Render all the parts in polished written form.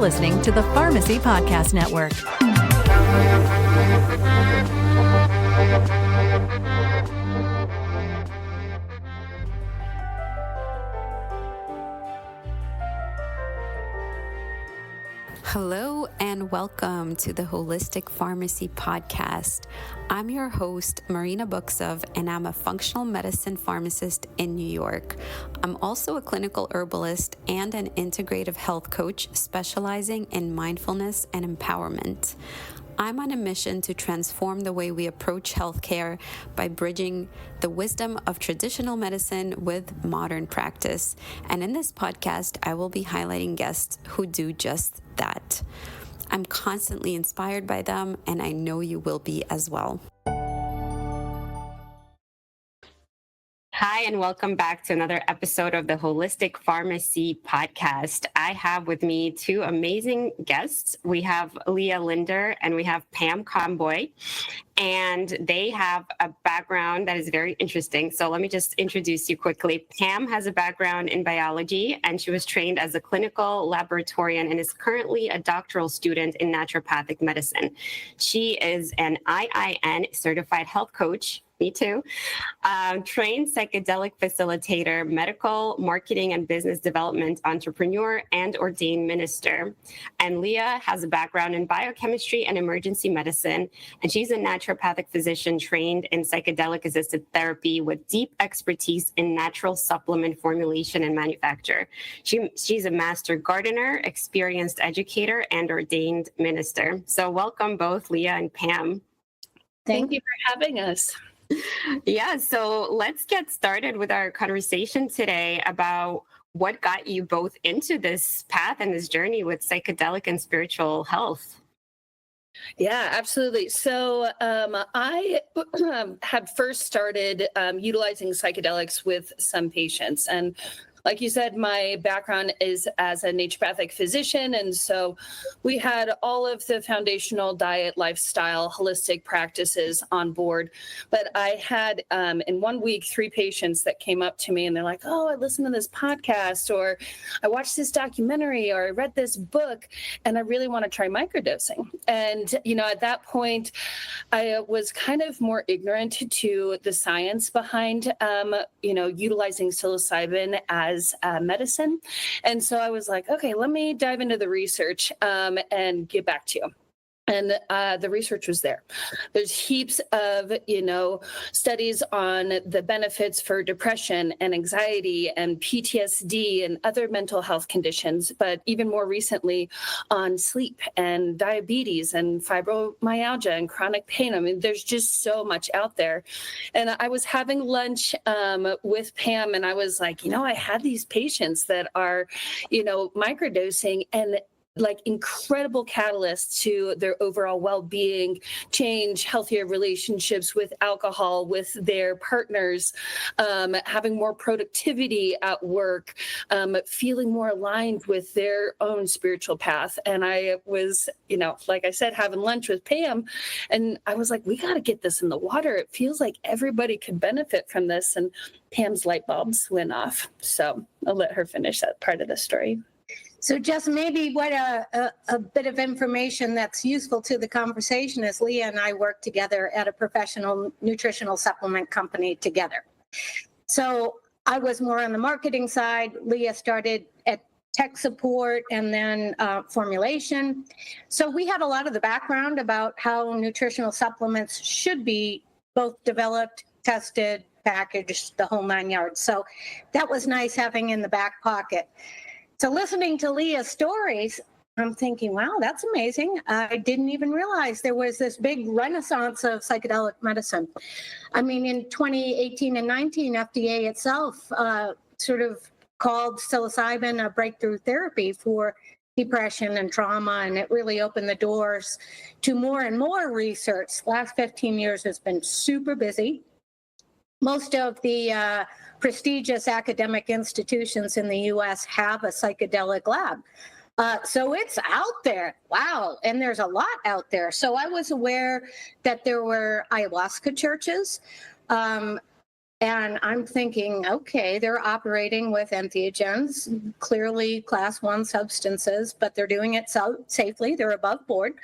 listening to the Pharmacy Podcast Network. Hello and welcome to the Holistic Pharmacy Podcast. I'm your host, Marina Buksov, and I'm a functional medicine pharmacist in New York. I'm also a clinical herbalist and an integrative health coach specializing in mindfulness and empowerment. I'm on a mission to transform the way we approach healthcare by bridging the wisdom of traditional medicine with modern practice. And in this podcast, I will be highlighting guests who do just that. I'm constantly inspired by them, and I know you will be as well. Hi, and welcome back to another episode of the Holistic Pharmacy Podcast. I have with me two amazing guests. We have Leah, Linder, and we have Pam, Conboy. And they have a background that is very interesting. So let me just introduce you quickly. Pam has a background in biology, and she was trained as a clinical laboratorian and is currently a doctoral student in naturopathic medicine. She is an IIN certified health coach. Me too. Trained psychedelic facilitator, medical, marketing, and business development entrepreneur, and ordained minister. And Leah has a background in biochemistry and emergency medicine, and she's a naturopathic physician trained in psychedelic-assisted therapy with deep expertise in natural supplement formulation and manufacture. She's a master gardener, experienced educator, and ordained minister. So welcome both Leah and Pam. Thank you for having us. Yeah, so let's get started with our conversation today about what got you both into this path and this journey with psychedelic and spiritual health. Yeah, absolutely. So I had first started utilizing psychedelics with some patients. And like you said, my background is as a naturopathic physician. And so we had all of the foundational diet, lifestyle, holistic practices on board. But I had in 1 week, 3 patients that came up to me and they're like, oh, I listened to this podcast, or I watched this documentary, or I read this book, and I really want to try microdosing. And, at that point, I was kind of more ignorant to the science behind, utilizing psilocybin as medicine. And so I was like, okay, let me dive into the research and get back to you. And the research was there. There's heaps of, studies on the benefits for depression and anxiety and PTSD and other mental health conditions, but even more recently on sleep and diabetes and fibromyalgia and chronic pain. I mean, there's just so much out there. And I was having lunch with Pam, and I was like, I had these patients that are, microdosing, and like incredible catalysts to their overall well-being, change, healthier relationships with alcohol, with their partners, having more productivity at work, feeling more aligned with their own spiritual path. And I was, like I said, having lunch with Pam, and I was like, we got to get this in the water. It feels like everybody could benefit from this. And Pam's light bulbs went off. So I'll let her finish that part of the story. So just maybe what a bit of information that's useful to the conversation is Leah and I work together at a professional nutritional supplement company together. So I was more on the marketing side. Leah started at tech support and then formulation. So we had a lot of the background about how nutritional supplements should be both developed, tested, packaged, the whole 9 yards. So that was nice having in the back pocket. So listening to Leah's stories, I'm thinking, wow, that's amazing. I didn't even realize there was this big renaissance of psychedelic medicine. I mean, in 2018 and 19, FDA itself sort of called psilocybin a breakthrough therapy for depression and trauma, and it really opened the doors to more and more research. Last 15 years has been super busy. Most of the prestigious academic institutions in the U.S. have a psychedelic lab. So it's out there. Wow. And there's a lot out there. So I was aware that there were ayahuasca churches. And I'm thinking, okay, they're operating with entheogens, clearly class 1 substances, but they're doing it safely. They're above board.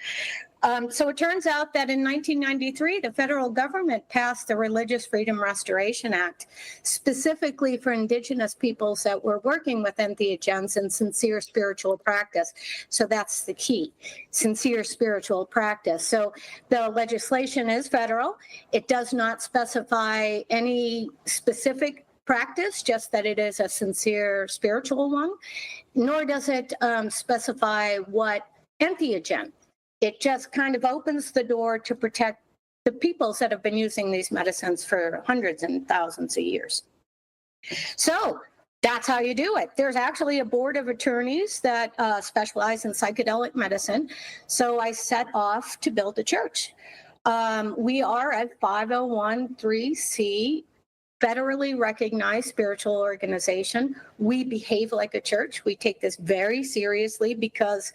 So it turns out that in 1993, the federal government passed the Religious Freedom Restoration Act, specifically for indigenous peoples that were working with entheogens in sincere spiritual practice. So that's the key, sincere spiritual practice. So the legislation is federal. It does not specify any specific practice, just that it is a sincere spiritual one, nor does it specify what entheogen. It just kind of opens the door to protect the peoples that have been using these medicines for hundreds and thousands of years. So that's how you do it. There's actually a board of attorneys that specialize in psychedelic medicine. So I set off to build a church. We are at 501(c), federally recognized spiritual organization. We behave like a church. We take this very seriously because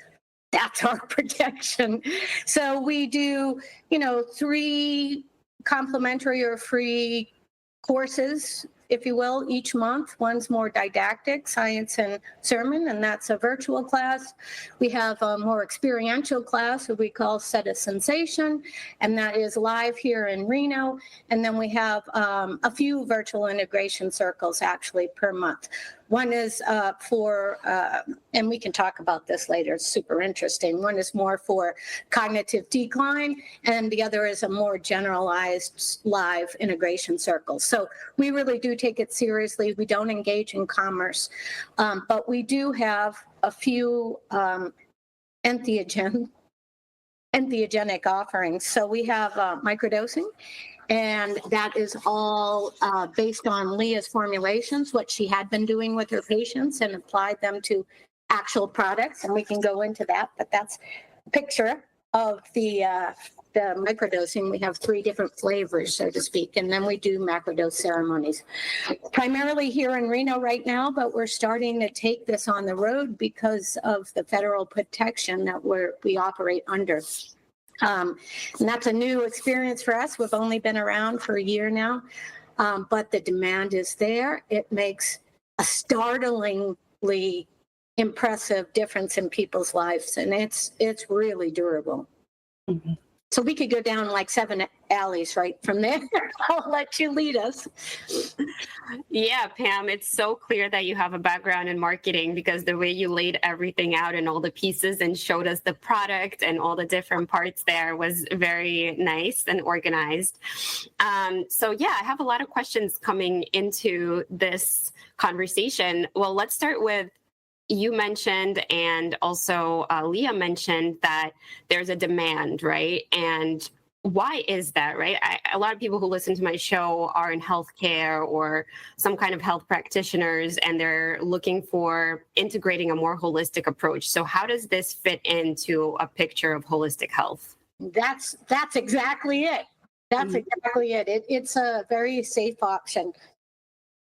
that's our protection. So we do, 3 complimentary or free courses, if you will, each month. One's more didactic, science and sermon, and that's a virtual class. We have a more experiential class that we call Set a Sensation, and that is live here in Reno. And then we have a few virtual integration circles actually per month. One is for, and we can talk about this later, it's super interesting. One is more for cognitive decline, and the other is a more generalized live integration circle. So we really do take it seriously. We don't engage in commerce, but we do have a few entheogenic offerings. So we have microdosing. And that is all based on Leah's formulations, what she had been doing with her patients, and applied them to actual products. And we can go into that, but that's a picture of the microdosing. We have 3 different flavors, so to speak, and then we do macrodose ceremonies. Primarily here in Reno right now, but we're starting to take this on the road because of the federal protection that we operate under. And that's a new experience for us. We've only been around for a year now, but the demand is there. It makes a startlingly impressive difference in people's lives, and it's really durable. Mm-hmm. So we could go down like 7 alleys right from there. I'll let you lead us. Yeah, Pam, it's so clear that you have a background in marketing, because the way you laid everything out and all the pieces and showed us the product and all the different parts there was very nice and organized. So yeah, I have a lot of questions coming into this conversation. Well, let's start with, you mentioned, and also Leah mentioned, that there's a demand, right? And why is that, right? A lot of people who listen to my show are in healthcare or some kind of health practitioners, and they're looking for integrating a more holistic approach. So how does this fit into a picture of holistic health? That's exactly it. That's exactly it. It's a very safe option.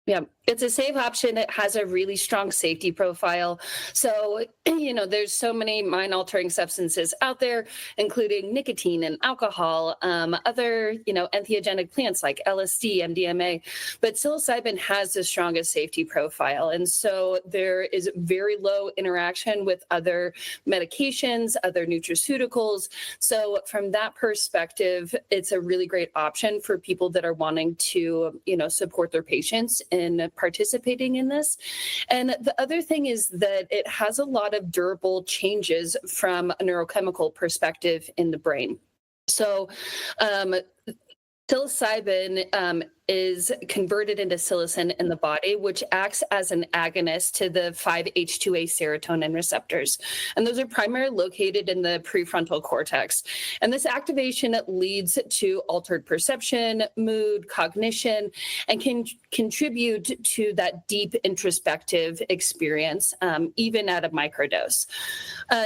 Yeah, it's a safe option. It has a really strong safety profile. So, there's so many mind-altering substances out there, including nicotine and alcohol, other, entheogenic plants like LSD, MDMA. But psilocybin has the strongest safety profile. And so there is very low interaction with other medications, other nutraceuticals. So from that perspective, it's a really great option for people that are wanting to, support their patients in participating in this. And the other thing is that it has a lot of durable changes from a neurochemical perspective in the brain. So psilocybin is converted into psilocin in the body, which acts as an agonist to the 5-HT2A serotonin receptors. And those are primarily located in the prefrontal cortex. And this activation leads to altered perception, mood, cognition, and can contribute to that deep introspective experience, even at a microdose.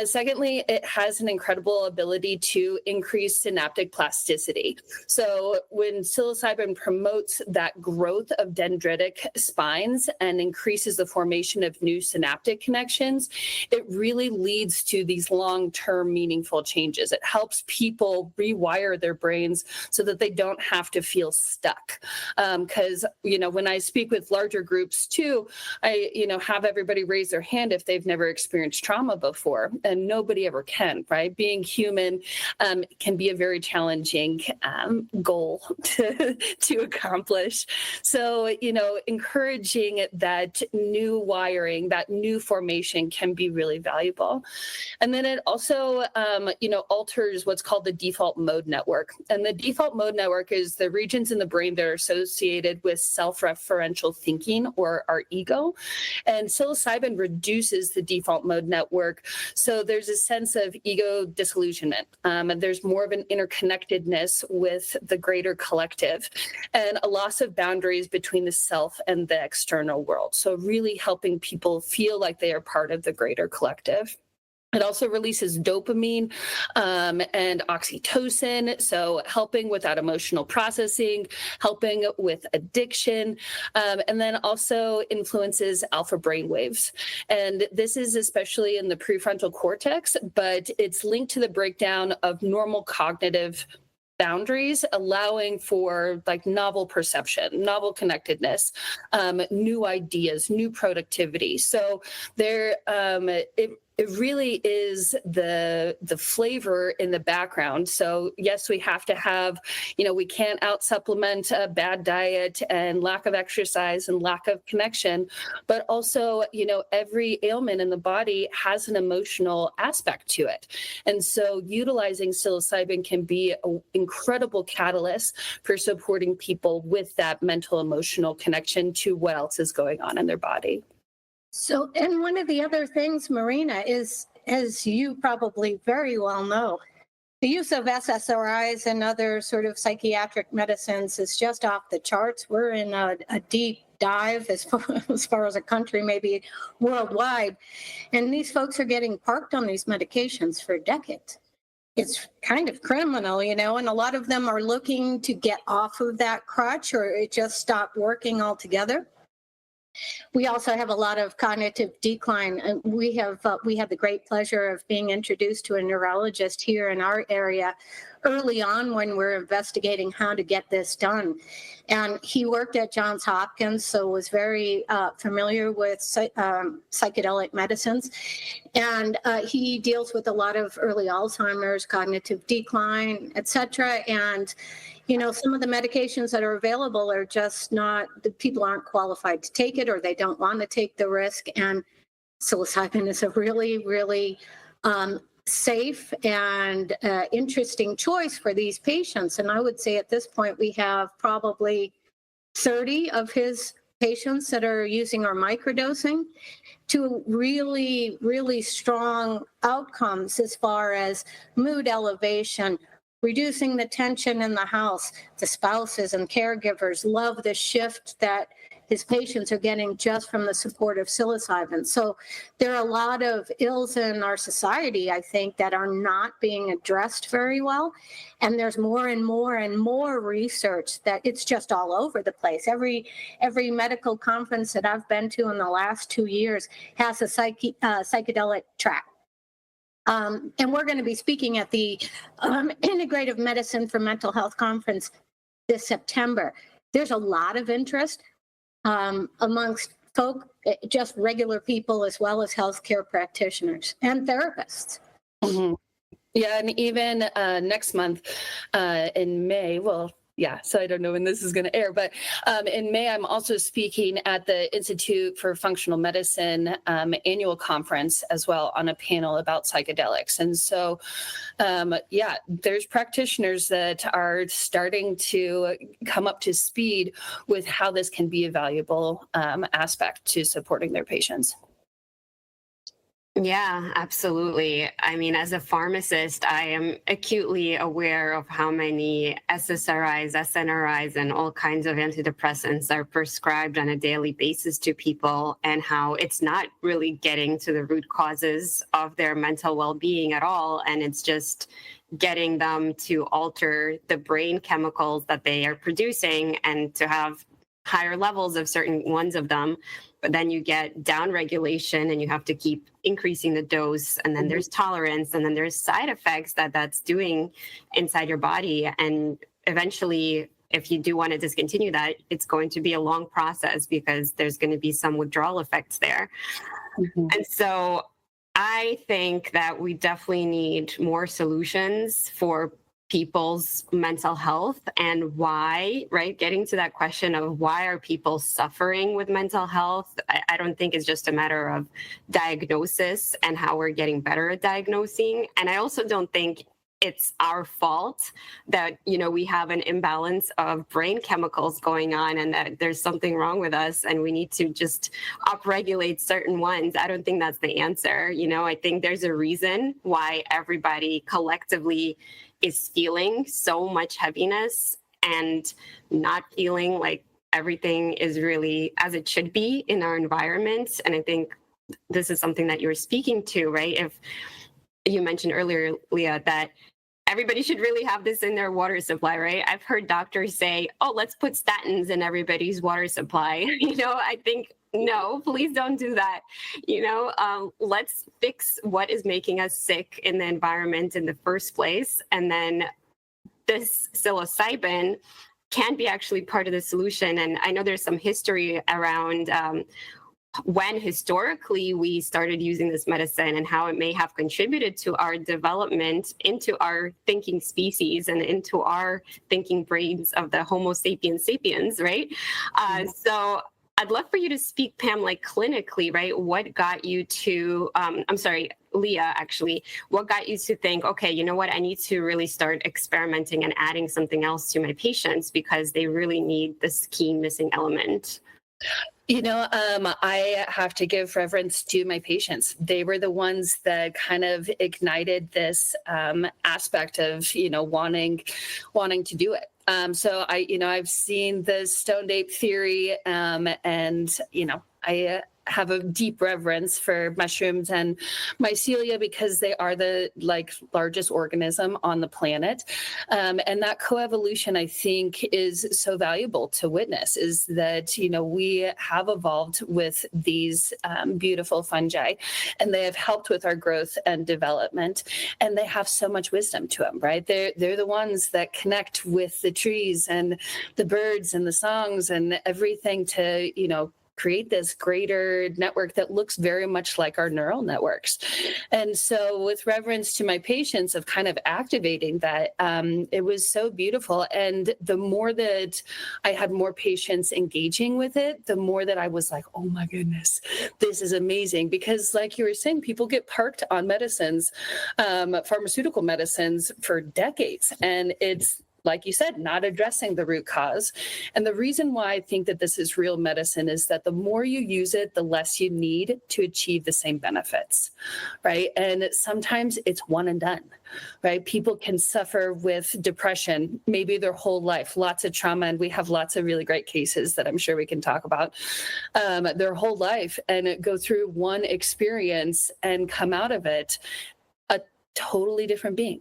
Secondly, it has an incredible ability to increase synaptic plasticity. So when psilocybin promotes that growth of dendritic spines and increases the formation of new synaptic connections, it really leads to these long-term meaningful changes. It helps people rewire their brains so that they don't have to feel stuck. Because, when I speak with larger groups too, I, have everybody raise their hand if they've never experienced trauma before, and nobody ever can, right? Being human can be a very challenging goal to accomplish. So, encouraging that new wiring, that new formation can be really valuable. And then it also, alters what's called the default mode network. And the default mode network is the regions in the brain that are associated with self-referential thinking, or our ego. And psilocybin reduces the default mode network. So there's a sense of ego disillusionment. There's more of an interconnectedness with the greater collective, and a loss of boundaries between the self and the external world. So really helping people feel like they are part of the greater collective. It also releases dopamine and oxytocin, so helping with that emotional processing, helping with addiction, and then also influences alpha brain waves. And this is especially in the prefrontal cortex, but it's linked to the breakdown of normal cognitive boundaries, allowing for like novel perception, novel connectedness, new ideas, new productivity. So there, it really is the flavor in the background. So yes, we have to have, we can't out supplement a bad diet and lack of exercise and lack of connection, but also, every ailment in the body has an emotional aspect to it. And so utilizing psilocybin can be an incredible catalyst for supporting people with that mental emotional connection to what else is going on in their body. So, and one of the other things, Marina, is, as you probably very well know, the use of SSRIs and other sort of psychiatric medicines is just off the charts. We're in a deep dive as far as a country, maybe worldwide. And these folks are getting parked on these medications for decades. It's kind of criminal, and a lot of them are looking to get off of that crutch, or it just stopped working altogether. We also have a lot of cognitive decline. And we had the great pleasure of being introduced to a neurologist here in our area early on when we're investigating how to get this done. And he worked at Johns Hopkins, so was very familiar with psychedelic medicines. And he deals with a lot of early Alzheimer's, cognitive decline, et cetera. And some of the medications that are available are just not, the people aren't qualified to take it, or they don't want to take the risk. And psilocybin is a really, really safe and interesting choice for these patients. And I would say at this point, we have probably 30 of his patients that are using our microdosing to really, really strong outcomes as far as mood elevation, reducing the tension in the house. The spouses and caregivers love the shift that his patients are getting just from the support of psilocybin. So there are a lot of ills in our society, I think, that are not being addressed very well. And there's more and more and more research that it's just all over the place. Every medical conference that I've been to in the last 2 years has a psychedelic track. And we're going to be speaking at the Integrative Medicine for Mental Health Conference this September. There's a lot of interest amongst folk, just regular people, as well as healthcare practitioners and therapists. Mm-hmm. Yeah, and even next month in May, so I don't know when this is going to air, but in May, I'm also speaking at the Institute for Functional Medicine annual conference as well on a panel about psychedelics. And so, there's practitioners that are starting to come up to speed with how this can be a valuable aspect to supporting their patients. Yeah, absolutely. I mean, as a pharmacist, I am acutely aware of how many SSRIs, SNRIs, and all kinds of antidepressants are prescribed on a daily basis to people, and how it's not really getting to the root causes of their mental well-being at all. And it's just getting them to alter the brain chemicals that they are producing and to have higher levels of certain ones of them. But then you get down regulation and you have to keep increasing the dose. And then there's tolerance, and then there's side effects that's doing inside your body. And eventually, if you do want to discontinue that, it's going to be a long process because there's going to be some withdrawal effects there. And so I think that we definitely need more solutions for people's mental health and why, right? Getting to that question of why are people suffering with mental health? I don't think it's just a matter of diagnosis and how we're getting better at diagnosing. And I also don't think it's our fault that, we have an imbalance of brain chemicals going on and that there's something wrong with us and we need to just upregulate certain ones. I don't think that's the answer. I think there's a reason why everybody collectively is feeling so much heaviness and not feeling like everything is really as it should be in our environment. And I think this is something that you're speaking to, right? If you mentioned earlier, Leah, that everybody should really have this in their water supply, right? I've heard doctors say, oh, let's put statins in everybody's water supply. I think, no, please don't do that. Let's fix what is making us sick in the environment in the first place. And then this psilocybin can be actually part of the solution. And I know there's some history around when historically we started using this medicine and how it may have contributed to our development into our thinking species and into our thinking brains of the Homo sapiens sapiens, right? So I'd love for you to speak, Pam, like clinically, right? What got you to, Leah, actually, what got you to think, okay, you know what, I need to really start experimenting and adding something else to my patients because they really need this key missing element? I have to give reverence to my patients. They were the ones that kind of ignited this aspect of, wanting to do it. So I've seen the stoned ape theory, and I have a deep reverence for mushrooms and mycelia because they are the largest organism on the planet. And that coevolution, I think, is so valuable to witness, is that, we have evolved with these beautiful fungi and they have helped with our growth and development. And they have so much wisdom to them, right? They're the ones that connect with the trees and the birds and the songs and everything to, create this greater network that looks very much like our neural networks. And so with reverence to my patients of kind of activating that, it was so beautiful. And the more that I had more patients engaging with it, the more that I was like, oh my goodness, this is amazing. Because like you were saying, people get parked on medicines, pharmaceutical medicines for decades. And it's, like you said, not addressing the root cause. And the reason why I think that this is real medicine is that the more you use it, the less you need to achieve the same benefits, right? And sometimes it's one and done, right? People can suffer with depression, maybe their whole life, lots of trauma. And we have lots of really great cases that I'm sure we can talk about, their whole life, and go through one experience and come out of it a totally different being.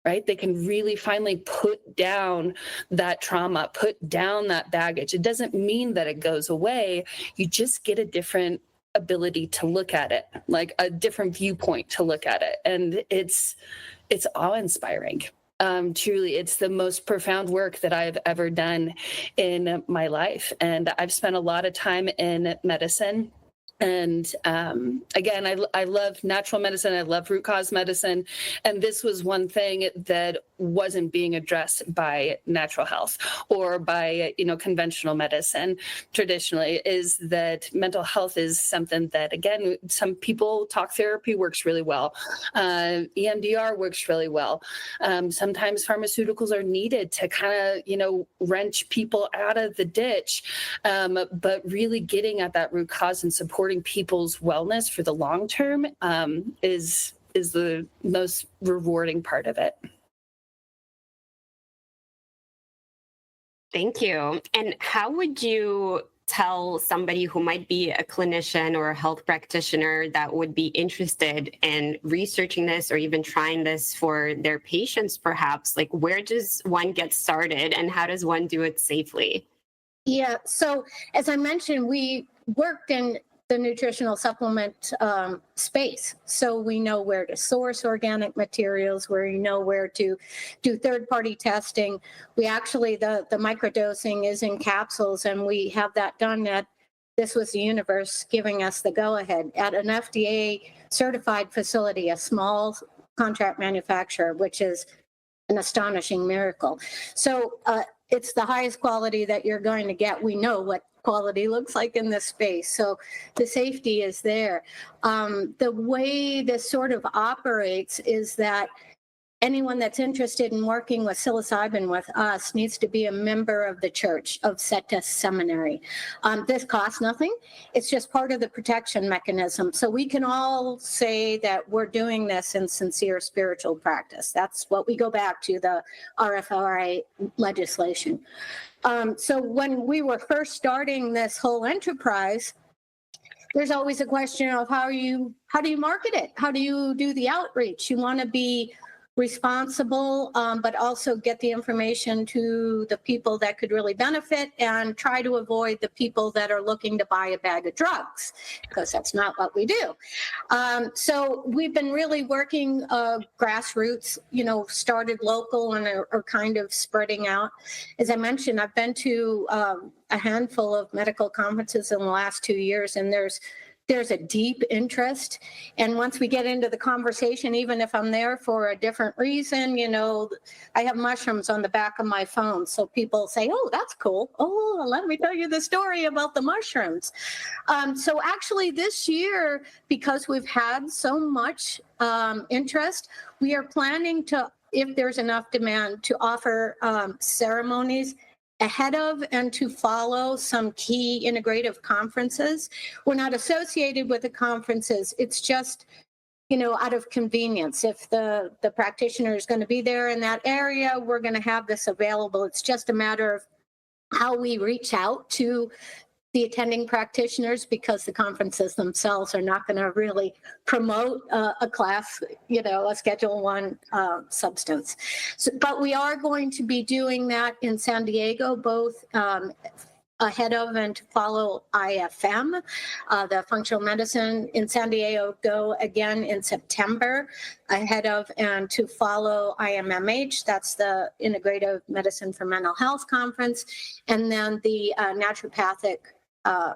Right? They can really finally put down that trauma, put down that baggage. It doesn't mean that it goes away. You just get a different ability to look at it, like a different viewpoint to look at it. And it's awe-inspiring. Truly, it's the most profound work that I've ever done in my life. And I've spent a lot of time in medicine. And again, I love natural medicine. I love root cause medicine. And this was one thing that wasn't being addressed by natural health or by, conventional medicine traditionally, is that mental health is something that, again, some people, talk therapy works really well. EMDR works really well. Sometimes pharmaceuticals are needed to kind of, wrench people out of the ditch. But really getting at that root cause and supporting people's wellness for the long term is the most rewarding part of it. Thank you. And how would you tell somebody who might be a clinician or a health practitioner that would be interested in researching this or even trying this for their patients, perhaps, like where does one get started and how does one do it safely? Yeah, so as I mentioned, we worked in the nutritional supplement space. So we know where to source organic materials, where you know where to do third-party testing. We actually, the microdosing is in capsules, and we have that done at, this was the universe giving us the go-ahead, at an FDA certified facility, a small contract manufacturer, which is an astonishing miracle. So it's the highest quality that you're going to get. We know what quality looks like in this space. So the safety is there. The way this sort of operates is that anyone that's interested in working with psilocybin with us needs to be a member of the Church of Seta Seminary. This costs nothing. It's just part of the protection mechanism. So we can all say that we're doing this in sincere spiritual practice. That's what we go back to, the RFRA legislation. So when we were first starting this whole enterprise, there's always a question of how do you market it? How do you do the outreach? You want to be responsible, but also get the information to the people that could really benefit and try to avoid the people that are looking to buy a bag of drugs, because that's not what we do. So we've been really working grassroots, started local and are kind of spreading out. As I mentioned, I've been to a handful of medical conferences in the last 2 years, and there's a deep interest. And once we get into the conversation, even if I'm there for a different reason, I have mushrooms on the back of my phone. So people say, oh, that's cool. Oh, let me tell you the story about the mushrooms. So actually this year, because we've had so much interest, we are planning to, if there's enough demand, to offer ceremonies ahead of and to follow some key integrative conferences. We're not associated with the conferences. It's just, out of convenience. If the practitioner is going to be there in that area, we're going to have this available. It's just a matter of how we reach out to the attending practitioners, because the conferences themselves are not going to really promote a class, a Schedule I substance. So, but we are going to be doing that in San Diego, both ahead of and to follow IFM, the functional medicine in San Diego again in September, ahead of and to follow IMMH, that's the Integrative Medicine for Mental Health Conference, and then the Naturopathic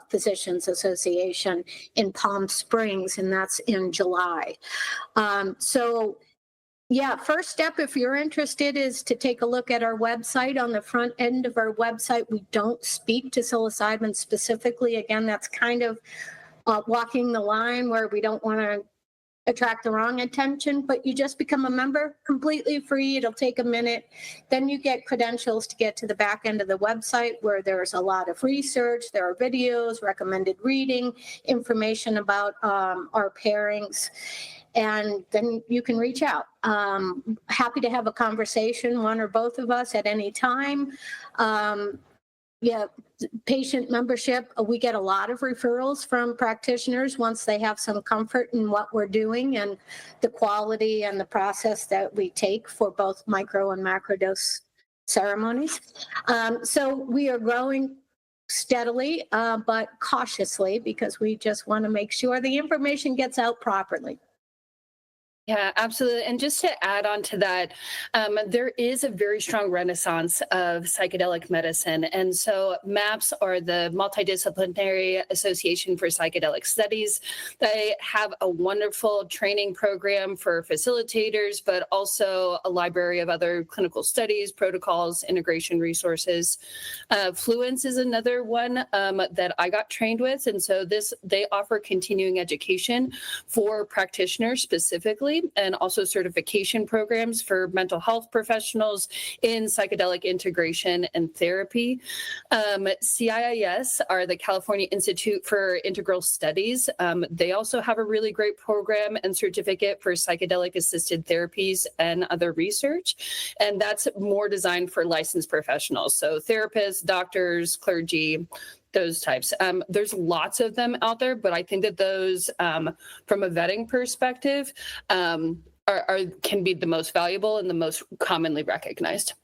Physicians Association in Palm Springs, and that's in July. So yeah, first step, if you're interested, is to take a look at our website. On the front end of our website, we don't speak to psilocybin specifically. Again, that's kind of walking the line where we don't want to attract the wrong attention, but you just become a member completely free. It'll take a minute. Then you get credentials to get to the back end of the website, where there's a lot of research. There are videos, recommended reading, information about our pairings, and then you can reach out. Happy to have a conversation, one or both of us at any time. Yeah, patient membership, we get a lot of referrals from practitioners once they have some comfort in what we're doing and the quality and the process that we take for both micro and macro dose ceremonies. So we are growing steadily, but cautiously, because we just want to make sure the information gets out properly. Yeah, absolutely. And just to add on to that, there is a very strong renaissance of psychedelic medicine. And so MAPS, or the Multidisciplinary Association for Psychedelic Studies, they have a wonderful training program for facilitators, but also a library of other clinical studies, protocols, integration resources. Fluence is another one that I got trained with. And so they offer continuing education for practitioners specifically, and also certification programs for mental health professionals in psychedelic integration and therapy. CIIS are the California Institute for Integral Studies. They also have a really great program and certificate for psychedelic assisted therapies and other research. And that's more designed for licensed professionals. So therapists, doctors, clergy, those types. There's lots of them out there, but I think that those, from a vetting perspective, can be the most valuable and the most commonly recognized.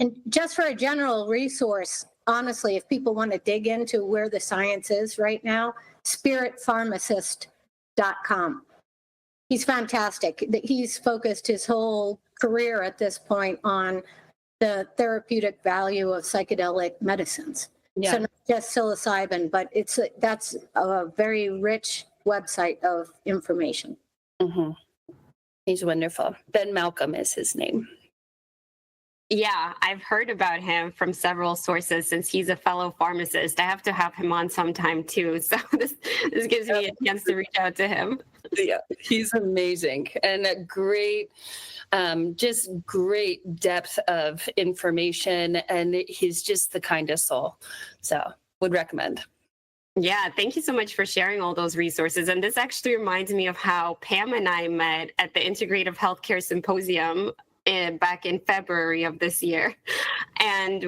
And just for a general resource, honestly, if people want to dig into where the science is right now, spiritpharmacist.com. He's fantastic. He's focused his whole career at this point on the therapeutic value of psychedelic medicines. Yeah. So not just psilocybin, but that's a very rich website of information. Mm-hmm. He's wonderful. Ben Malcolm is his name. Yeah, I've heard about him from several sources since he's a fellow pharmacist. I have to have him on sometime too. So this gives me a chance to reach out to him. Yeah, he's amazing and a great, just great depth of information. And he's just the kindest soul. So would recommend. Yeah, thank you so much for sharing all those resources. And this actually reminds me of how Pam and I met at the Integrative Healthcare Symposium back in February of this year. And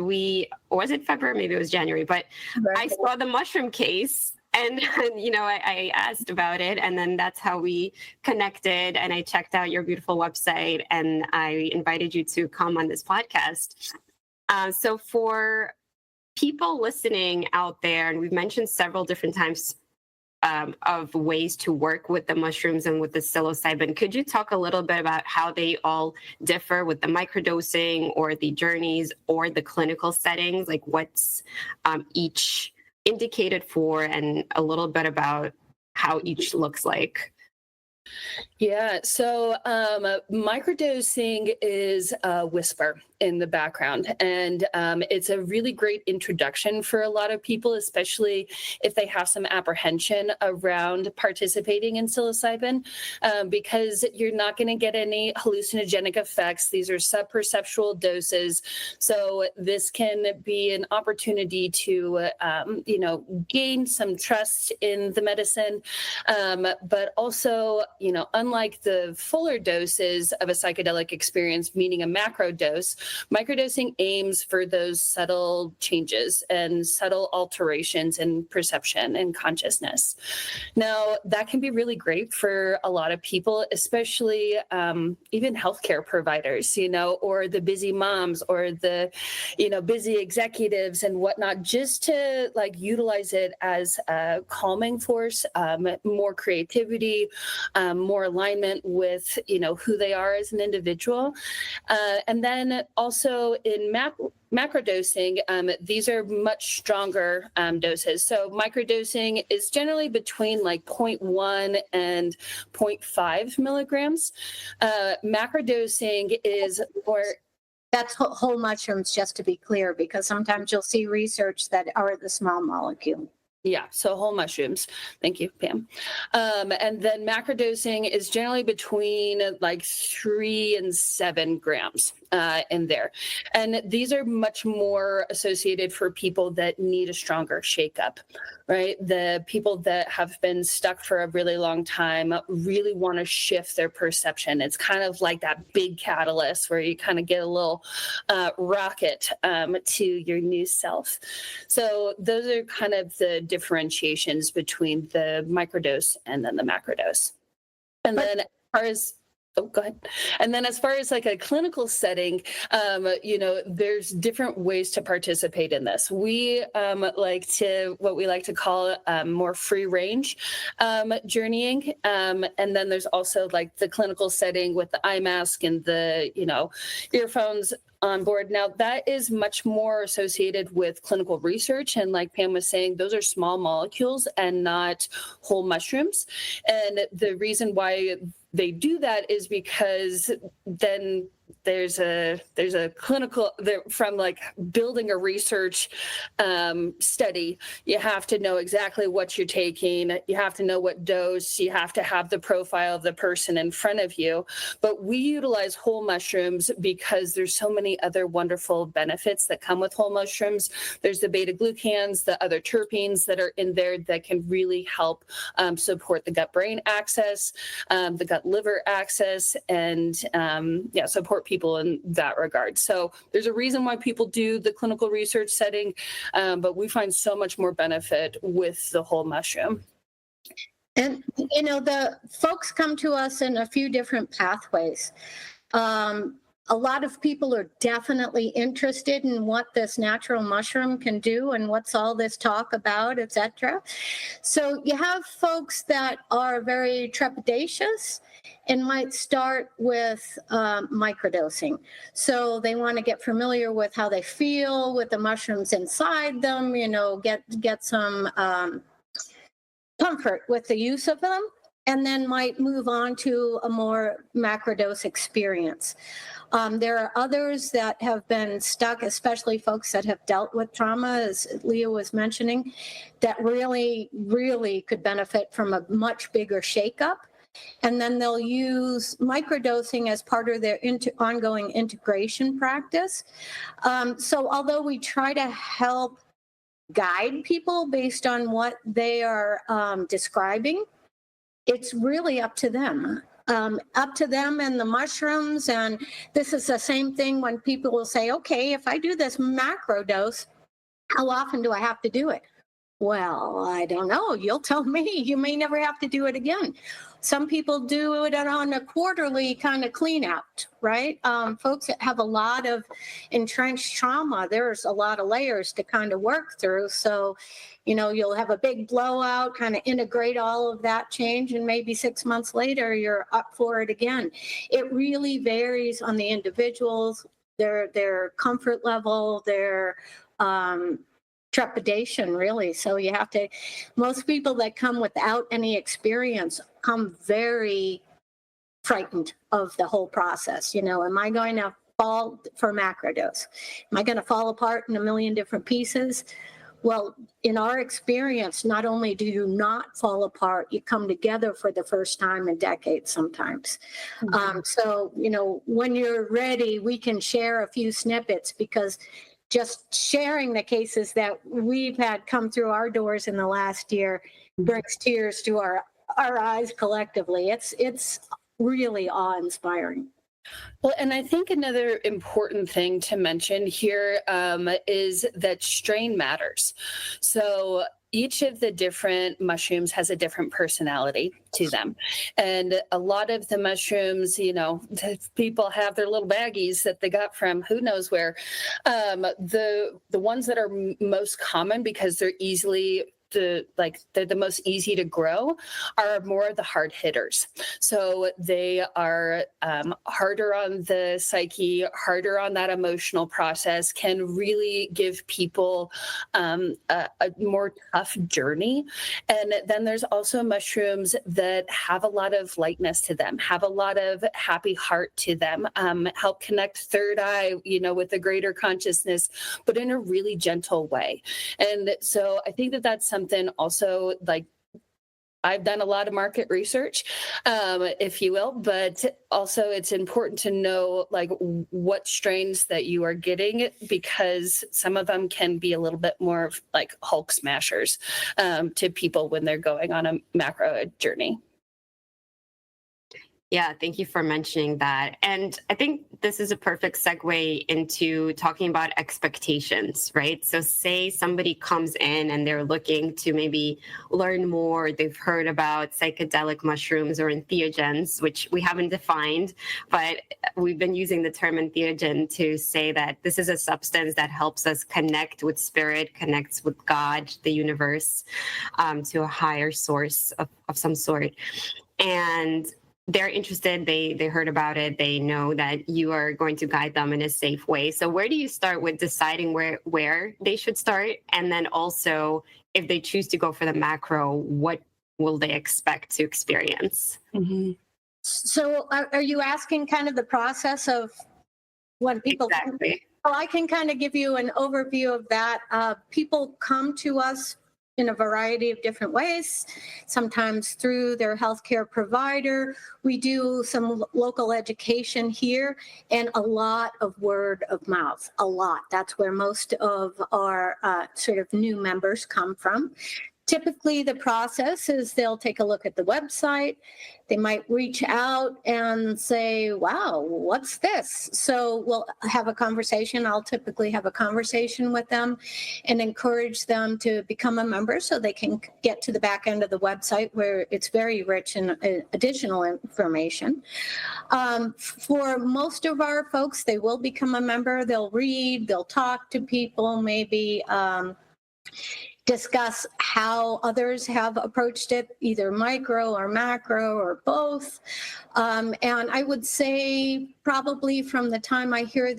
was it February? Maybe it was January, but right. I saw the mushroom case and, I asked about it, and then that's how we connected, and I checked out your beautiful website, and I invited you to come on this podcast. So for people listening out there, and we've mentioned several different times of ways to work with the mushrooms and with the psilocybin. Could you talk a little bit about how they all differ with the microdosing or the journeys or the clinical settings, like what's each indicated for, and a little bit about how each looks like? Yeah, so microdosing is a whisper in the background, and it's a really great introduction for a lot of people, especially if they have some apprehension around participating in psilocybin, because you're not going to get any hallucinogenic effects. These are subperceptual doses, so this can be an opportunity to, gain some trust in the medicine, but also, unlike the fuller doses of a psychedelic experience, meaning a macro dose, microdosing aims for those subtle changes and subtle alterations in perception and consciousness. Now, that can be really great for a lot of people, especially even healthcare providers, or the busy moms or the, busy executives and whatnot, just to utilize it as a calming force, more creativity, more alignment with, who they are as an individual. And then also in macrodosing, these are much stronger doses. So microdosing is generally between 0.1 and 0.5 milligrams. Macrodosing is more... That's whole mushrooms, just to be clear, because sometimes you'll see research that are the small molecule. Yeah, so whole mushrooms. Thank you, Pam. And then macrodosing is generally between 3 and 7 grams in there. And these are much more associated for people that need a stronger shakeup, right? The people that have been stuck for a really long time really want to shift their perception. It's kind of like that big catalyst where you kind of get a little rocket to your new self. So those are kind of the differentiations between the microdose and then the macrodose. And then as far as go ahead. And then as far as a clinical setting, there's different ways to participate in this. We like to call more free range journeying. And then there's also the clinical setting with the eye mask and the, earphones on board. Now, that is much more associated with clinical research. And like Pam was saying, those are small molecules and not whole mushrooms. And the reason why they do that is because then there's a clinical from building a research study. You have to know exactly what you're taking. You have to know what dose. You have to have the profile of the person in front of you. But we utilize whole mushrooms because there's so many other wonderful benefits that come with whole mushrooms. There's the beta glucans, the other terpenes that are in there that can really help support the gut-brain axis, the gut-liver axis, and support people people in that regard. So there's a reason why people do the clinical research setting, but we find so much more benefit with the whole mushroom. And, the folks come to us in a few different pathways. A lot of people are definitely interested in what this natural mushroom can do and what's all this talk about, etc. So you have folks that are very trepidatious and might start with microdosing. So they want to get familiar with how they feel with the mushrooms inside them, get some comfort with the use of them, and then might move on to a more macrodose experience. There are others that have been stuck, especially folks that have dealt with trauma, as Leah was mentioning, that really, really could benefit from a much bigger shakeup. And then they'll use microdosing as part of their ongoing integration practice. So although we try to help guide people based on what they are describing, it's really up to them. Up to them and the mushrooms. And this is the same thing when people will say, okay, if I do this macro dose, how often do I have to do it? Well, I don't know. You'll tell me. You may never have to do it again. Some people do it on a quarterly kind of clean out, right? Folks that have a lot of entrenched trauma, there's a lot of layers to kind of work through. So, you'll have a big blowout, kind of integrate all of that change, and maybe 6 months later, you're up for it again. It really varies on the individuals, their comfort level, their trepidation, really. So you have to, most people that come without any experience come very frightened of the whole process. Am I going to fall for macrodose? Am I going to fall apart in a million different pieces? Well, in our experience, not only do you not fall apart, you come together for the first time in decades sometimes. Mm-hmm. So, when you're ready, we can share a few snippets, because just sharing the cases that we've had come through our doors in the last year brings tears to our eyes collectively. It's really awe-inspiring. Well, and I think another important thing to mention here is that strain matters. So each of the different mushrooms has a different personality to them. And a lot of the mushrooms, people have their little baggies that they got from who knows where. The ones that are most common, because they're they're the most easy to grow, are more of the hard hitters. So they are harder on the psyche, harder on that emotional process, can really give people a more tough journey. And then there's also mushrooms that have a lot of lightness to them, have a lot of happy heart to them, help connect third eye, with a greater consciousness, but in a really gentle way. And so I think that that's something also, I've done a lot of market research, if you will, but also it's important to know what strains that you are getting, because some of them can be a little bit more like Hulk smashers to people when they're going on a macro journey. Yeah, thank you for mentioning that. And I think this is a perfect segue into talking about expectations, right? So say somebody comes in and they're looking to maybe learn more. They've heard about psychedelic mushrooms or entheogens, which we haven't defined, but we've been using the term entheogen to say that this is a substance that helps us connect with spirit, connects with God, the universe, to a higher source of some sort. And they're interested, they heard about it, they know that you are going to guide them in a safe way. So where do you start with deciding where they should start? And then also, if they choose to go for the macro, what will they expect to experience? Mm-hmm. So are you asking kind of the process of when people... Exactly. Well, I can kind of give you an overview of that. People come to us in a variety of different ways, sometimes through their healthcare provider. We do some local education here and a lot of word of mouth, a lot. That's where most of our sort of new members come from. Typically, the process is they'll take a look at the website. They might reach out and say, wow, what's this? So we'll have a conversation. I'll typically have a conversation with them and encourage them to become a member so they can get to the back end of the website where it's very rich in additional information. For most of our folks, they will become a member. They'll read, they'll talk to people, maybe discuss how others have approached it, either micro or macro or both. And I would say probably from the time I hear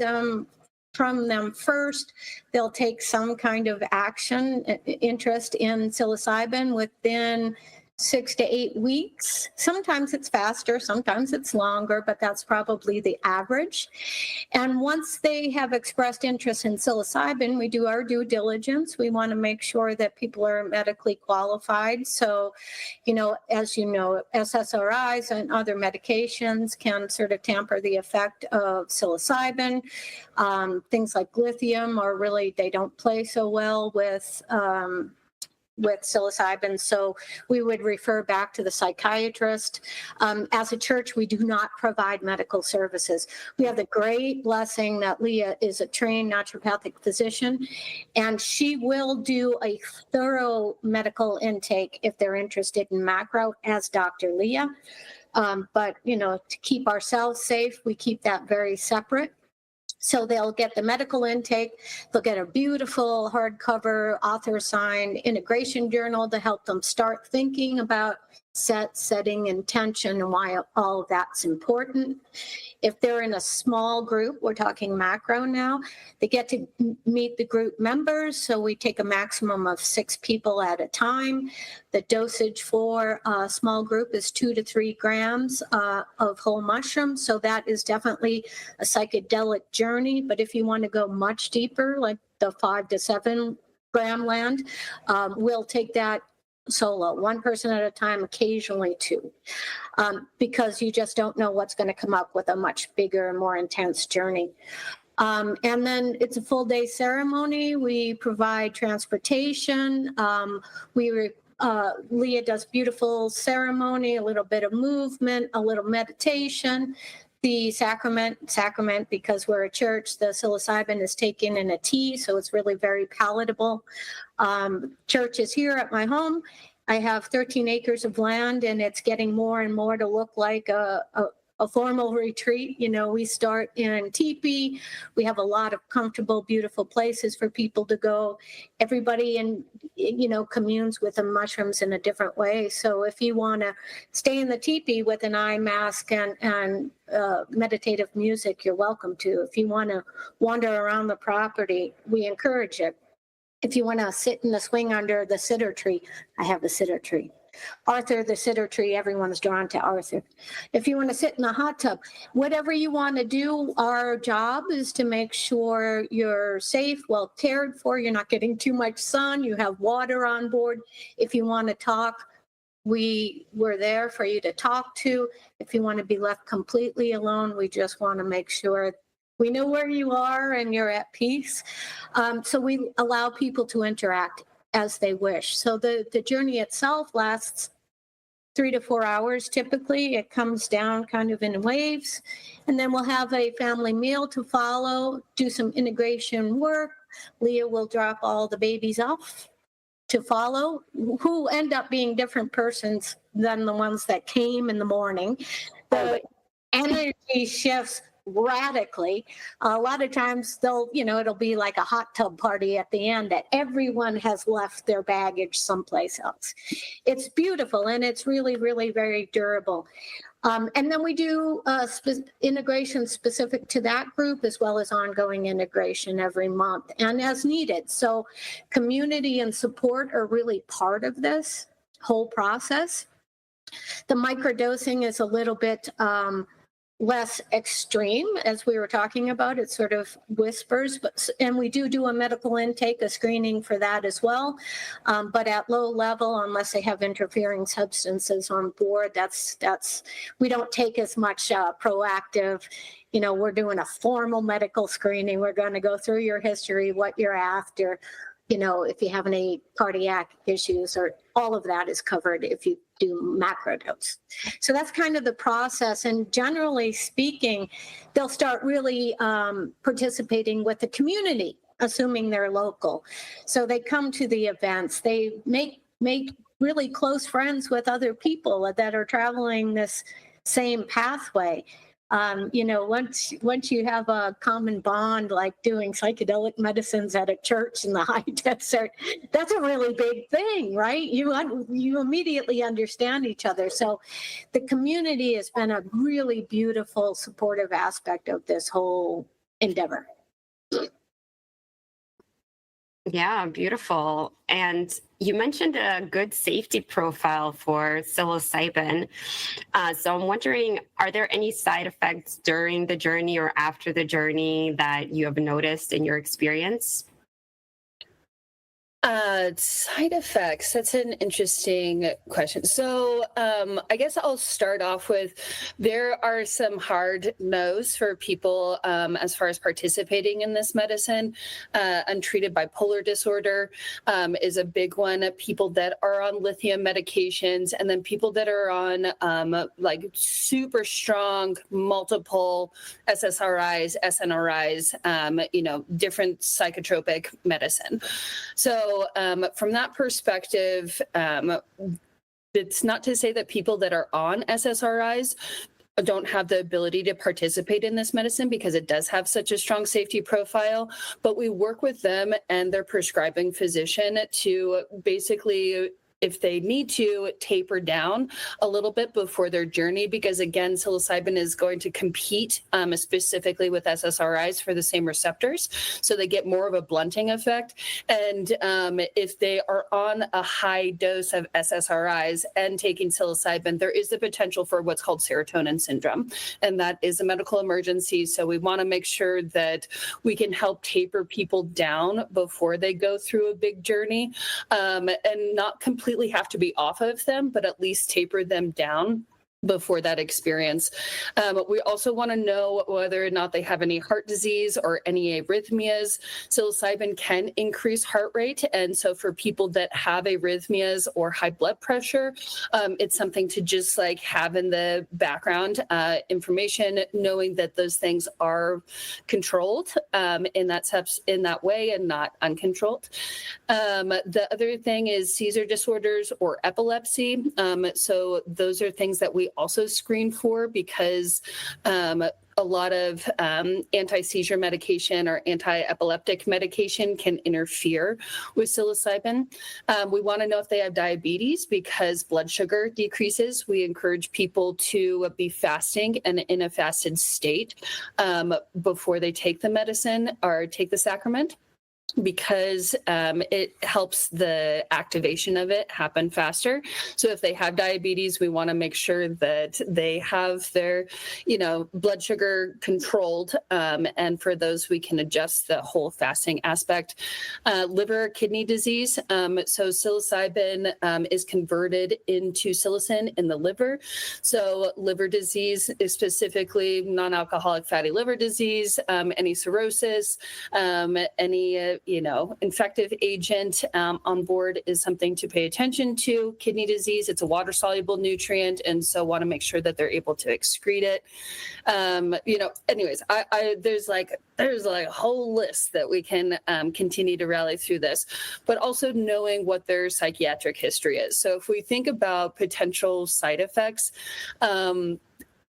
from them first, they'll take some kind of action, interest in psilocybin within 6 to 8 weeks. Sometimes it's faster, sometimes it's longer, but that's probably the average. And once they have expressed interest in psilocybin, we do our due diligence. We want to make sure that people are medically qualified. So, as you know, SSRIs and other medications can sort of tamper the effect of psilocybin. Things like lithium they don't play so well with psilocybin, so we would refer back to the psychiatrist. As a church, we do not provide medical services. We have the great blessing that Leah is a trained naturopathic physician, and she will do a thorough medical intake if they're interested in macro, as Dr. Leah. But, to keep ourselves safe, we keep that very separate. So they'll get the medical intake, they'll get a beautiful hardcover author-signed integration journal to help them start thinking about setting intention and why all of that's important. If they're in a small group, we're talking macro now, they get to meet the group members. So we take a maximum of 6 people at a time. The dosage for a small group is 2 to 3 grams of whole mushrooms. So that is definitely a psychedelic journey. But if you want to go much deeper, like the 5 to 7 gram land, we'll take that solo, 1 person at a time, occasionally 2, because you just don't know what's going to come up with a much bigger, more intense journey. And then it's a full day ceremony. We provide transportation. Leah does beautiful ceremony, a little bit of movement, a little meditation. The sacrament, because we're a church, the psilocybin is taken in a tea, so it's really very palatable. Church is here at my home. I have 13 acres of land, and it's getting more and more to look like a formal retreat. We start in teepee. We have a lot of comfortable, beautiful places for people to go. Everybody communes with the mushrooms in a different way. So if you want to stay in the teepee with an eye mask and meditative music, you're welcome to. If you want to wander around the property, we encourage it. If you want to sit in the swing under the cedar tree, I have the cedar tree. Arthur, the cedar tree, everyone's drawn to Arthur. If you want to sit in the hot tub, whatever you want to do, our job is to make sure you're safe, well cared for, you're not getting too much sun, you have water on board. If you want to talk, we're there for you to talk to. If you want to be left completely alone, we just want to make sure we know where you are and you're at peace. So we allow people to interact as they wish. So the journey itself lasts 3 to 4 hours typically. It comes down kind of in waves. And then we'll have a family meal to follow, do some integration work. Leah will drop all the babies off to follow, who end up being different persons than the ones that came in the morning. The energy shifts radically. A lot of times it'll be like a hot tub party at the end that everyone has left their baggage someplace else. It's beautiful, and it's really, really very durable. And then we do integration specific to that group, as well as ongoing integration every month and as needed. So community and support are really part of this whole process. The microdosing is a little bit less extreme, as we were talking about. It sort of whispers, and we do a medical intake, a screening for that as well. But at low level, unless they have interfering substances on board, we don't take as much proactive. We're doing a formal medical screening. We're going to go through your history, what you're after, if you have any cardiac issues, or all of that is covered if you do macrodose. So that's kind of the process. And generally speaking, they'll start really participating with the community, assuming they're local. So they come to the events, they make really close friends with other people that are traveling this same pathway. Once you have a common bond, like doing psychedelic medicines at a church in the high desert, that's a really big thing, right? You immediately understand each other. So the community has been a really beautiful, supportive aspect of this whole endeavor. Yeah, beautiful. And you mentioned a good safety profile for psilocybin. So I'm wondering, are there any side effects during the journey or after the journey that you have noticed in your experience? Side effects. That's an interesting question. So I guess I'll start off with, there are some hard no's for people as far as participating in this medicine. Untreated bipolar disorder is a big one. People that are on lithium medications, and then people that are on like super strong multiple SSRIs, SNRIs, different psychotropic medicine. So from that perspective, it's not to say that people that are on SSRIs don't have the ability to participate in this medicine, because it does have such a strong safety profile. But we work with them and their prescribing physician to basically, if they need to, taper down a little bit before their journey, because again, psilocybin is going to compete specifically with SSRIs for the same receptors. So they get more of a blunting effect. And if they are on a high dose of SSRIs and taking psilocybin, there is the potential for what's called serotonin syndrome. And that is a medical emergency. So we want to make sure that we can help taper people down before they go through a big journey, and not completely have to be off of them, but at least taper them down before that experience. We also want to know whether or not they have any heart disease or any arrhythmias. Psilocybin can increase heart rate. And so for people that have arrhythmias or high blood pressure, it's something to just like have in the background information, knowing that those things are controlled in that way and not uncontrolled. The other thing is seizure disorders or epilepsy. So those are things that we also screen for, because a lot of anti-seizure medication or anti-epileptic medication can interfere with psilocybin. We want to know if they have diabetes, because blood sugar decreases. We encourage people to be fasting and in a fasted state before they take the medicine or take the sacrament, because it helps the activation of it happen faster. So if they have diabetes, we want to make sure that they have their, blood sugar controlled. And for those, we can adjust the whole fasting aspect. Liver, kidney disease. So psilocybin is converted into psilocin in the liver. So liver disease is specifically non-alcoholic fatty liver disease, any cirrhosis, any infective agent on board is something to pay attention to. Kidney disease, it's a water-soluble nutrient, and so want to make sure that they're able to excrete it. Anyways, there's a whole list that we can continue to rally through this, but also knowing what their psychiatric history is. So if we think about potential side effects,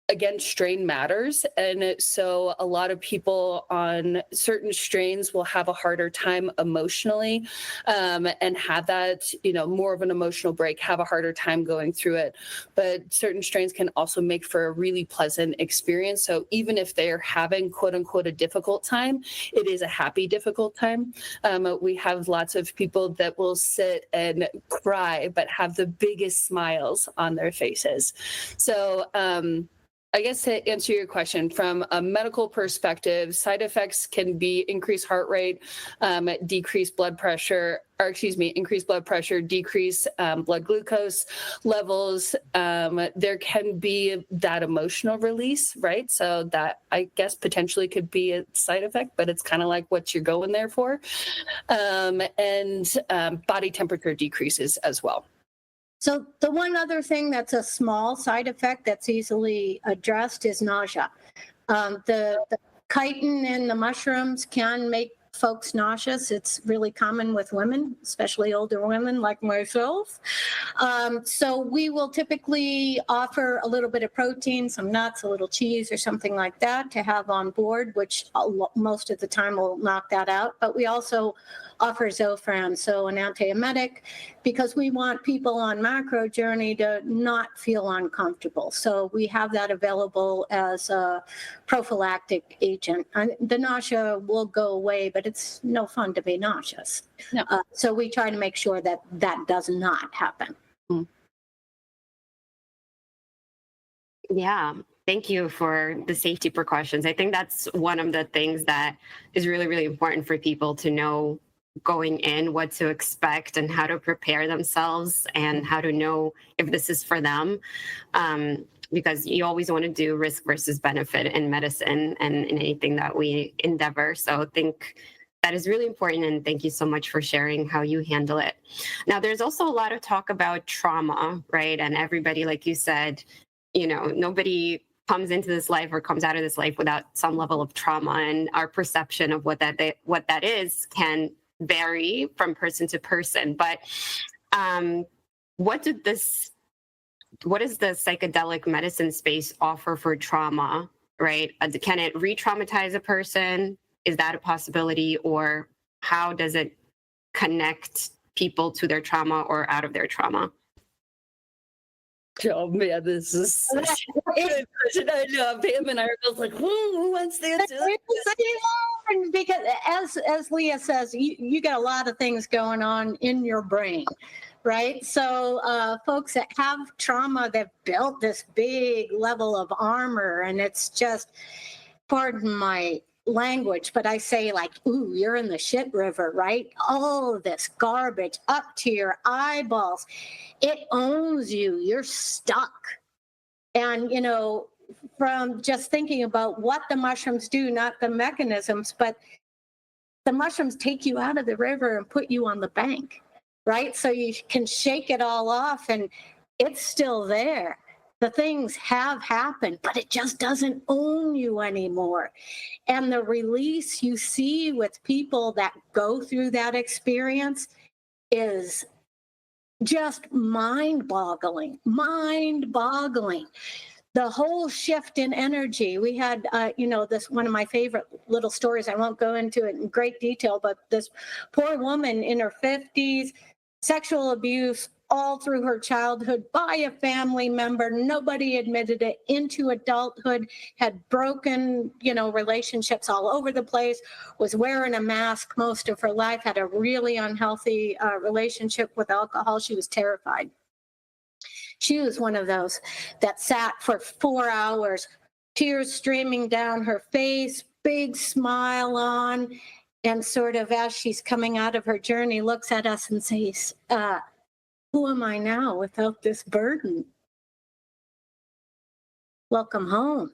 again, strain matters. And so a lot of people on certain strains will have a harder time emotionally and have that, more of an emotional break, have a harder time going through it. But certain strains can also make for a really pleasant experience. So even if they're having, quote unquote, a difficult time, it is a happy, difficult time. We have lots of people that will sit and cry, but have the biggest smiles on their faces. So, I guess to answer your question, from a medical perspective, side effects can be increased heart rate, decreased blood pressure, increase blood pressure, decrease blood glucose levels. There can be that emotional release, right? So that, I guess, potentially could be a side effect, but it's kind of like what you're going there for. And body temperature decreases as well. So the one other thing that's a small side effect that's easily addressed is nausea. The chitin in the mushrooms can make folks nauseous. It's really common with women, especially older women like myself. So we will typically offer a little bit of protein, some nuts, a little cheese or something like that to have on board, which most of the time will knock that out. But we also offer Zofran, so an antiemetic, because we want people on macro journey to not feel uncomfortable. So we have that available as a prophylactic agent. And the nausea will go away, but it's no fun to be nauseous. No. So we try to make sure that that does not happen. Yeah. Thank you for the safety precautions. I think that's one of the things that is really, really important for people to know going in, what to expect and how to prepare themselves and how to know if this is for them. Because you always want to do risk versus benefit in medicine and in anything that we endeavor. So I think that is really important. And thank you so much for sharing how you handle it. Now, there's also a lot of talk about trauma, right? And everybody, like you said, nobody comes into this life or comes out of this life without some level of trauma, and our perception of what that is can vary from person to person. But what does the psychedelic medicine space offer for trauma, right? Can it re-traumatize a person? Is that a possibility? Or how does it connect people to their trauma or out of their trauma? Oh man, this is such a good question. I love him, and I was both like, who wants the answer? Because as Leah says, you got a lot of things going on in your brain, right? So folks that have trauma, they've built this big level of armor, and it's just, pardon my language, but I say like, ooh, you're in the shit river, right? All of this garbage up to your eyeballs. It owns you. You're stuck. And, from just thinking about what the mushrooms do, not the mechanisms, but the mushrooms take you out of the river and put you on the bank, right? So you can shake it all off and it's still there. The things have happened, but it just doesn't own you anymore. And the release you see with people that go through that experience is just mind-boggling. The whole shift in energy. We had, this one of my favorite little stories. I won't go into it in great detail, but this poor woman in her 50s, sexual abuse all through her childhood by a family member. Nobody admitted it, into adulthood, had broken, relationships all over the place, was wearing a mask most of her life, had a really unhealthy relationship with alcohol. She was terrified. She was one of those that sat for 4 hours, tears streaming down her face, big smile on, and sort of as she's coming out of her journey, looks at us and says, who am I now without this burden? Welcome home.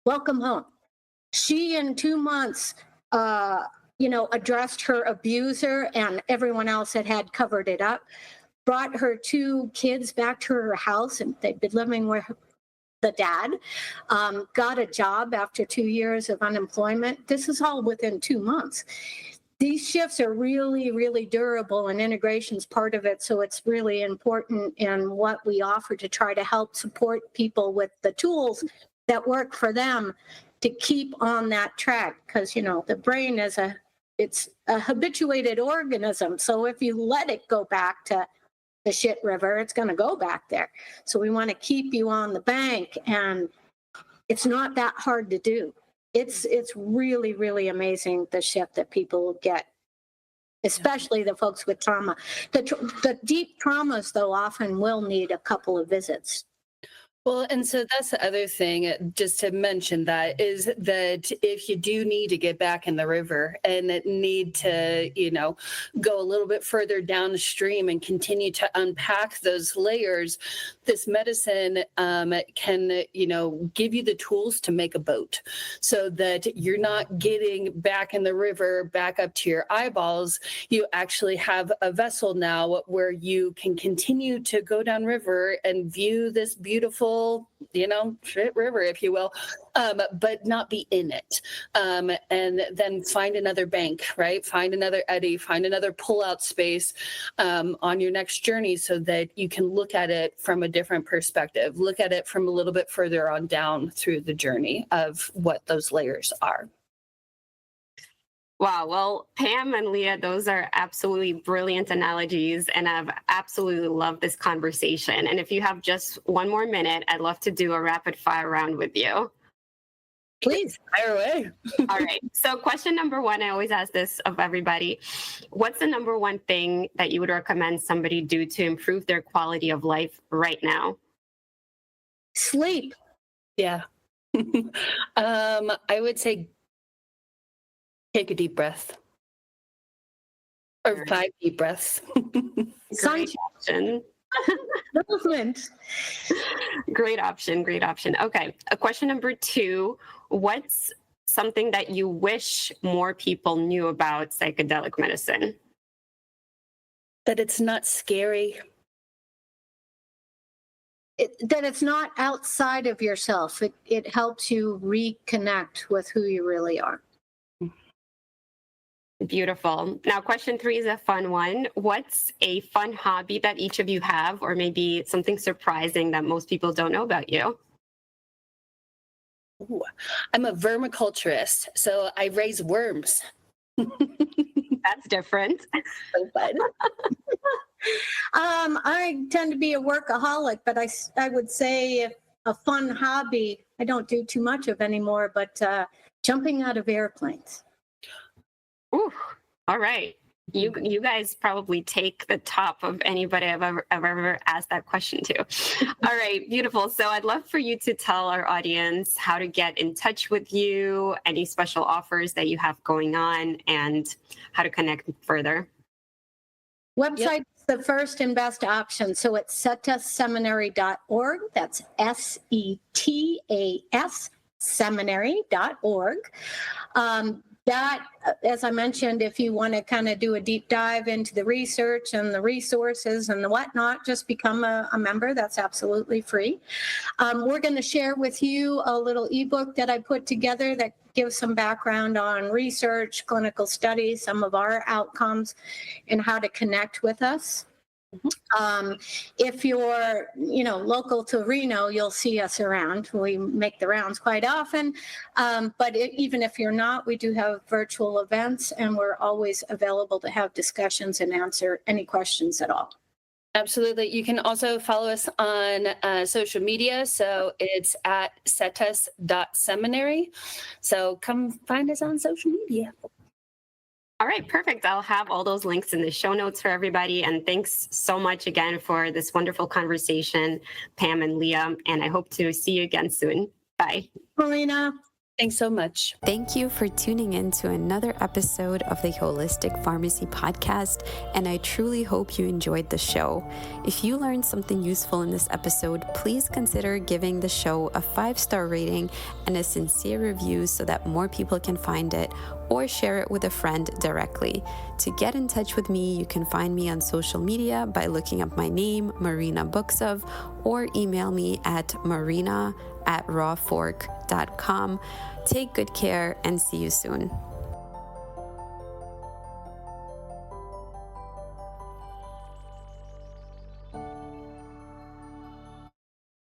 Welcome home. She, in 2 months, addressed her abuser and everyone else that had covered it up, brought her 2 kids back to her house, and they'd been living with the dad, got a job after 2 years of unemployment. This is all within 2 months. These shifts are really, really durable, and integration is part of it. So it's really important in what we offer to try to help support people with the tools that work for them to keep on that track. Because, the brain it's a habituated organism. So if you let it go back to the shit river, it's going to go back there. So we want to keep you on the bank, and it's not that hard to do. It's really, really amazing the shift that people get, especially the folks with trauma. The deep traumas, though, often will need a couple of visits. Well, and so that's the other thing, just to mention that, is that if you do need to get back in the river and need to, go a little bit further downstream and continue to unpack those layers, this medicine can, give you the tools to make a boat so that you're not getting back in the river, back up to your eyeballs. You actually have a vessel now where you can continue to go downriver and view this beautiful, shit river, if you will, but not be in it. And then find another bank, right? Find another eddy, find another pull-out space on your next journey so that you can look at it from a different perspective, look at it from a little bit further on down through the journey of what those layers are. Wow. Well, Pam and Leah, those are absolutely brilliant analogies, and I've absolutely loved this conversation. And if you have just one more minute, I'd love to do a rapid fire round with you. Please, fire away. All right. So question number one, I always ask this of everybody. What's the number one thing that you would recommend somebody do to improve their quality of life right now? Sleep. Yeah. I would say take a deep breath. Or 5 deep breaths. Great option. Movement. Great option. Great option. Okay. Question number two. What's something that you wish more people knew about psychedelic medicine? That it's not scary. That it's not outside of yourself. It helps you reconnect with who you really are. Beautiful. Now, question three is a fun one. What's a fun hobby that each of you have, or maybe something surprising that most people don't know about you? Ooh, I'm a vermiculturist, so I raise worms. That's different. So fun. I tend to be a workaholic, but I would say a fun hobby I don't do too much of anymore, but jumping out of airplanes. Ooh, all right. You guys probably take the top of anybody I've ever asked that question to. All right, beautiful. So I'd love for you to tell our audience how to get in touch with you, any special offers that you have going on, and how to connect further. Website's the first and best option. So it's setasseminary.org. That's SETAS seminary.org. That, as I mentioned, if you want to kind of do a deep dive into the research and the resources and the whatnot, just become a member. That's absolutely free. We're going to share with you a little ebook that I put together that gives some background on research, clinical studies, some of our outcomes, and how to connect with us. If you're, local to Reno, you'll see us around. We make the rounds quite often. But even if you're not, we do have virtual events, and we're always available to have discussions and answer any questions at all. Absolutely. You can also follow us on social media. So it's at setas.seminary. So come find us on social media. All right, perfect. I'll have all those links in the show notes for everybody. And thanks so much again for this wonderful conversation, Pam and Leah. And I hope to see you again soon. Bye. Marina. Thanks so much. Thank you for tuning in to another episode of the Holistic Pharmacy Podcast, and I truly hope you enjoyed the show. If you learned something useful in this episode, please consider giving the show a 5-star rating and a sincere review so that more people can find it, or share it with a friend directly. To get in touch with me, you can find me on social media by looking up my name, Marina Buksov, or email me at marina@rawfork.com. Take good care and see you soon.